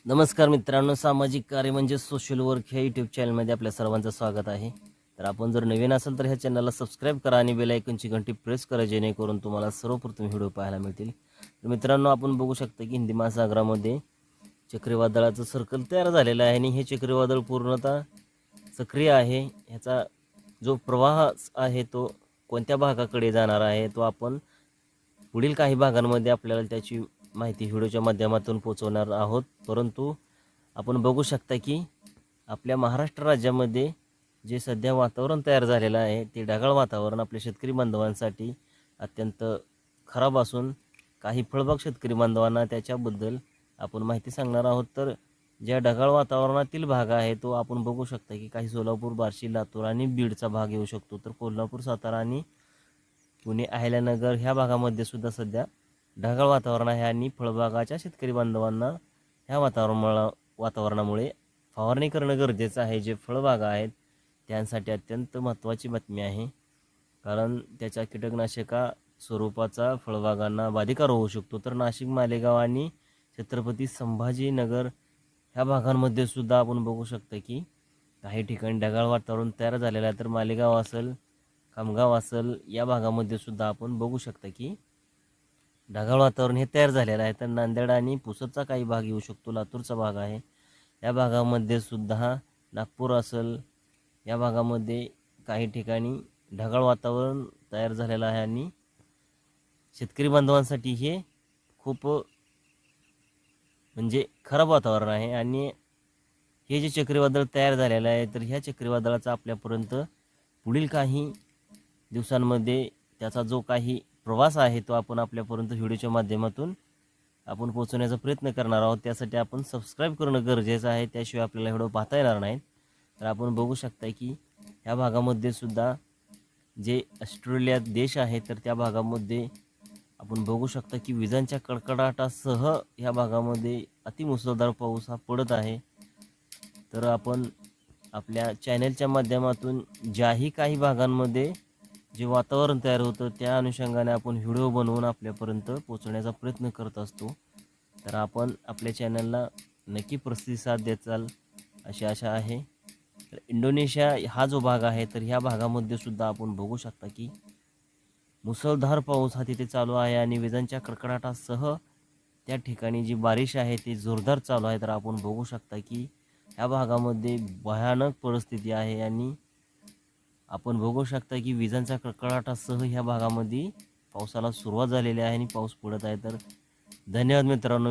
नमस्कार मित्रांनो, सामाजिक कार्य म्हणजे सोशल वर्क ह्या यूट्यूब चॅनलमध्ये आपल्या सर्वांचं स्वागत आहे. तर आपण जर नवीन असाल तर ह्या चॅनलला सबस्क्राईब करा आणि बेल आयकॉनची घंटी प्रेस करा, जेणेकरून तुम्हाला सर्वप्रथम व्हिडिओ पाहायला मिळतील. तर मित्रांनो, आपण बघू शकता की हिंदी महासागरामध्ये चक्रीवादळाचं सर्कल तयार झालेलं आहे आणि हे चक्रीवादळ पूर्णतः सक्रिय आहे. ह्याचा जो प्रवाह आहे तो कोणत्या भागाकडे जाणार आहे तो आपण पुढील काही भागांमध्ये आपल्याला त्याची माहिती व्हिडिओच्या माध्यमातून पोहोचवणार आहोत. परंतु आपण बघू शकता की आपल्या महाराष्ट्र राज्यामध्ये जे सध्या वातावरण तयार झालेलं आहे ते ढगाळ वातावरण आपल्या शेतकरी बांधवांसाठी अत्यंत खराब असून काही फळबाग शेतकरी बांधवांना त्याच्याबद्दल आपण माहिती सांगणार आहोत. तर ज्या ढगाळ वातावरणातील भाग आहे तो आपण बघू शकता की काही सोलापूर, बार्शी, लातूर आणि बीडचा भाग येऊ शकतो. तर कोल्हापूर, सातारा आणि पुणे, अहिल्यानगर ह्या भागामध्ये सुद्धा सध्या ढगाळ वातावरण आहे आणि फळबागाच्या शेतकरी बांधवांना ह्या वातावरणामुळे फवारणी करणं गरजेचं आहे. जे फळबागा आहेत त्यांसाठी अत्यंत महत्त्वाची बातमी आहे, कारण त्याच्या कीटकनाशका स्वरूपाचा फळबागांना बाधिकार होऊ शकतो. तर नाशिक, मालेगाव आणि छत्रपती संभाजीनगर ह्या भागांमध्ये सुद्धा आपण बघू शकतो की काही ठिकाणी ढगाळ वातावरण तयार झालेलं आहे. तर मालेगाव असेल, खामगाव असेल या भागामध्ये सुद्धा आपण बघू शकता की ढगाळ वातावरण हे तयार झालेलं आहे. तर नांदेड आणि पुसदचा काही भाग येऊ शकतो, लातूरचा भाग आहे या भागामध्ये सुद्धा, नागपूर असेल या भागामध्ये काही ठिकाणी ढगाळ वातावरण तयार झालेलं आहे आणि शेतकरी बांधवांसाठी हे खूप म्हणजे खराब वातावरण आहे. आणि हे जे चक्रीवादळ तयार झालेलं आहे तर ह्या चक्रीवादळाचा आपल्यापर्यंत पुढील काही दिवसांमध्ये त्याचा जो काही प्रवास आहे तो आपण आपल्यापर्यंत व्हिडिओच्या माध्यमातून आपण पोहोचवण्याचा प्रयत्न करणार आहोत. त्यासाठी आपण सबस्क्राईब करणं गरजेचं आहे, त्याशिवाय आपल्याला व्हिडिओ पाहता येणार नाहीत. तर आपण बघू शकता की ह्या भागामध्ये सुद्धा जे ऑस्ट्रेलिया देश आहे तर त्या भागामध्ये आपण बघू शकता की विजांच्या कडकडाटासह ह्या भागामध्ये अतिमुसळधार पाऊस हा पडत आहे. तर आपण आपल्या चॅनलच्या माध्यमातून ज्याही काही भागांमध्ये जे वातावरण तयार होतं त्या अनुषंगाने आपण व्हिडिओ बनवून आपल्यापर्यंत पोहोचवण्याचा प्रयत्न करत असतो. तर आपण आपल्या चॅनलला नक्की प्रतिसाद द्याल अशी आशा आहे. तर इंडोनेशिया हा जो भाग आहे तर ह्या भागामध्ये सुद्धा आपण बघू शकता की मुसळधार पाऊस हा तिथे चालू आहे आणि विजांच्या कडकडाटासह त्या ठिकाणी जी बारिश आहे ती जोरदार चालू आहे. तर आपण बघू शकता की ह्या भागामध्ये भयानक परिस्थिती आहे आणि आपण बघू शकता की विजांच्या कडकडाटासह ह्या भागामध्ये पावसाला सुरुवात झालेली आहे आणि पाऊस पडत आहे. तर धन्यवाद मित्रांनो.